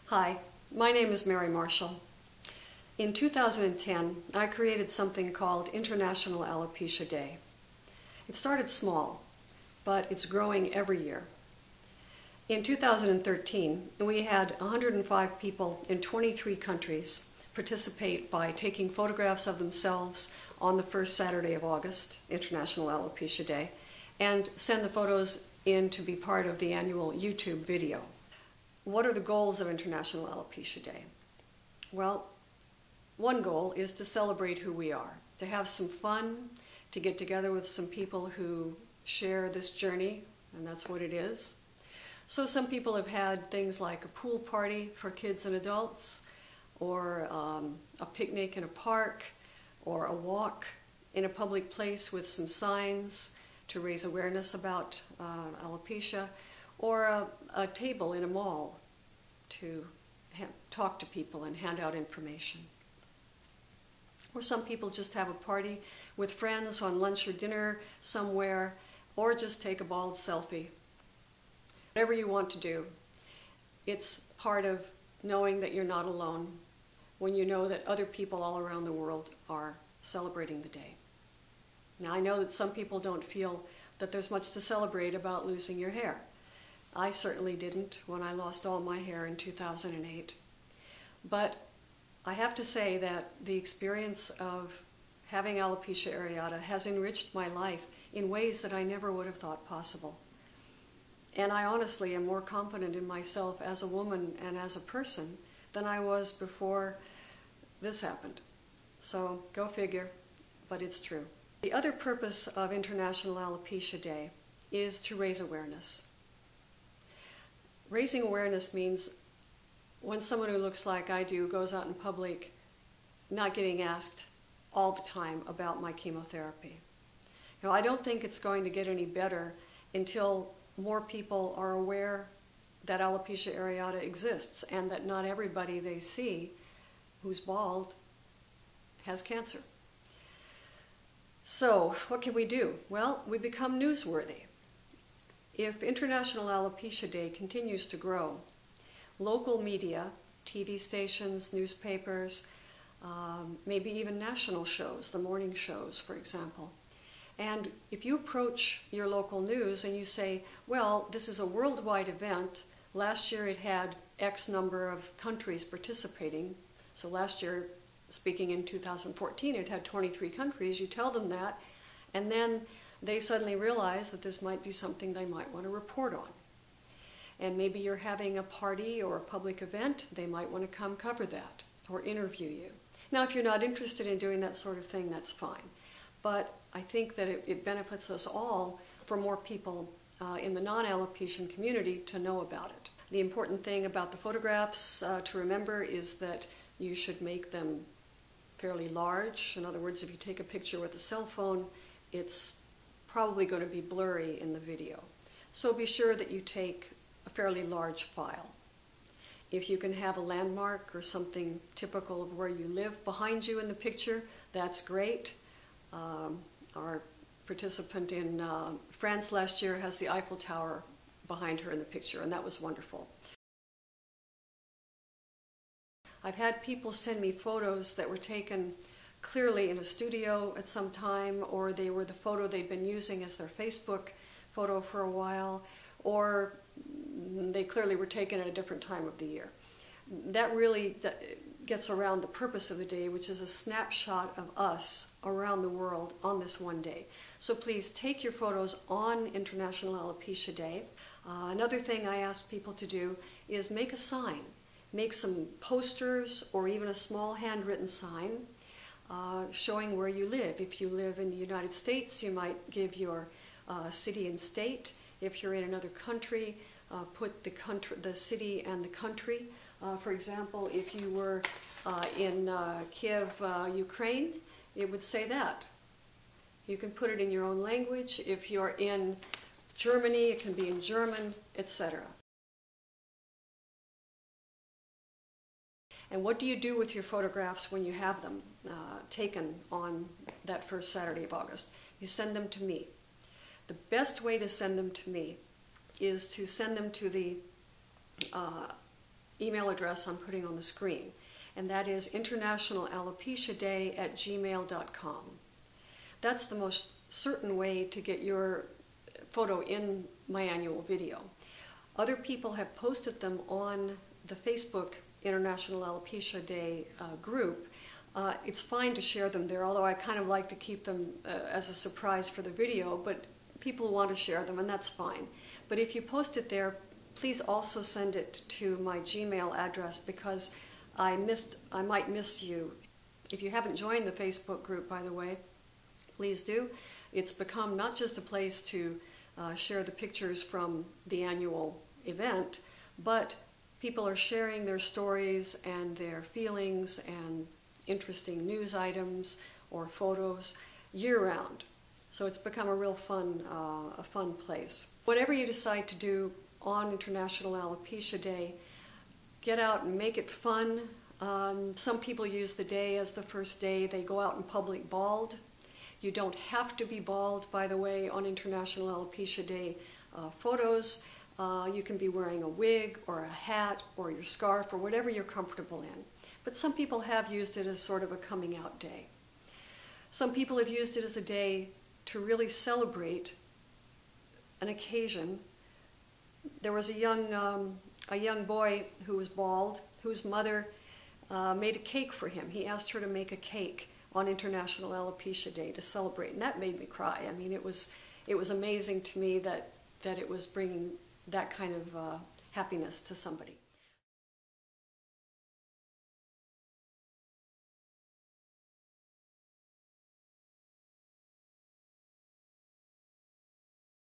Hi, my name is Mary Marshall. In 2010, I created something called International Alopecia Day. It started small, but it's growing every year. In 2013, we had 105 people in 23 countries participate by taking photographs of themselves on the first Saturday of August, International Alopecia Day, and send the photos in to be part of the annual YouTube video. What are the goals of International Alopecia Day? Well, one goal is to celebrate who we are, to have some fun, to get together with some people who share this journey, and that's what it is. So some people have had things like a pool party for kids and adults, or a picnic in a park, or a walk in a public place with some signs to raise awareness about alopecia, or a table in a mall to talk to people and hand out information. Or some people just have a party with friends on lunch or dinner somewhere, or just take a bald selfie. Whatever you want to do, it's part of knowing that you're not alone when you know that other people all around the world are celebrating the day. Now, I know that some people don't feel that there's much to celebrate about losing your hair. I certainly didn't when I lost all my hair in 2008. But I have to say that the experience of having alopecia areata has enriched my life in ways that I never would have thought possible. And I honestly am more confident in myself as a woman and as a person than I was before this happened. So go figure, but it's true. The other purpose of International Alopecia Day is to raise awareness. Raising awareness means when someone who looks like I do goes out in public, not getting asked all the time about my chemotherapy. Now, I don't think it's going to get any better until more people are aware that alopecia areata exists and that not everybody they see who's bald has cancer. So, what can we do? Well, we become newsworthy. If International Alopecia Day continues to grow, local media, TV stations, newspapers, maybe even national shows, the morning shows, for example. And if you approach your local news and you say, well, this is a worldwide event, last year it had X number of countries participating, so last year, speaking in 2014, it had 23 countries, you tell them that, and then they suddenly realize that this might be something they might want to report on. And maybe you're having a party or a public event, they might want to come cover that or interview you. Now, if you're not interested in doing that sort of thing, that's fine. But I think that it benefits us all for more people in the non-alopecia community to know about it. The important thing about the photographs to remember is that you should make them fairly large. In other words, if you take a picture with a cell phone, it's probably going to be blurry in the video. So be sure that you take a fairly large file. If you can have a landmark or something typical of where you live behind you in the picture, that's great. Our participant in France last year has the Eiffel Tower behind her in the picture, and that was wonderful. I've had people send me photos that were taken clearly in a studio at some time, or they were the photo they'd been using as their Facebook photo for a while, or they clearly were taken at a different time of the year. That really gets around the purpose of the day, which is a snapshot of us around the world on this one day. So please take your photos on International Alopecia Day. Another thing I ask people to do is make a sign. Make some posters or even a small handwritten sign showing where you live. If you live in the United States, you might give your city and state. If you're in another country, put the city and the country. For example, if you were in Kiev, Ukraine, it would say that. You can put it in your own language. If you're in Germany, it can be in German, etc. And what do you do with your photographs when you have them taken on that first Saturday of August? You send them to me. The best way to send them to me is to send them to the email address I'm putting on the screen, and that is internationalalopeciaday@gmail.com. That's the most certain way to get your photo in my annual video. Other people have posted them on the Facebook International Alopecia Day group. It's fine to share them there, although I kind of like to keep them as a surprise for the video, but people want to share them, and that's fine. But if you post it there, please also send it to my Gmail address, because I might miss you. If you haven't joined the Facebook group, by the way, please do. It's become not just a place to share the pictures from the annual event, but people are sharing their stories and their feelings and interesting news items or photos year-round. So it's become a real fun place. Whatever you decide to do on International Alopecia Day, get out and make it fun. Some people use the day as the first day they go out in public bald. You don't have to be bald, by the way, on International Alopecia Day photos. You can be wearing a wig or a hat or your scarf or whatever you're comfortable in. But some people have used it as sort of a coming out day. Some people have used it as a day to really celebrate an occasion. There was a young boy who was bald, whose mother made a cake for him. He asked her to make a cake on International Alopecia Day to celebrate, and that made me cry. I mean, it was amazing to me that it was bringing that kind of happiness to somebody.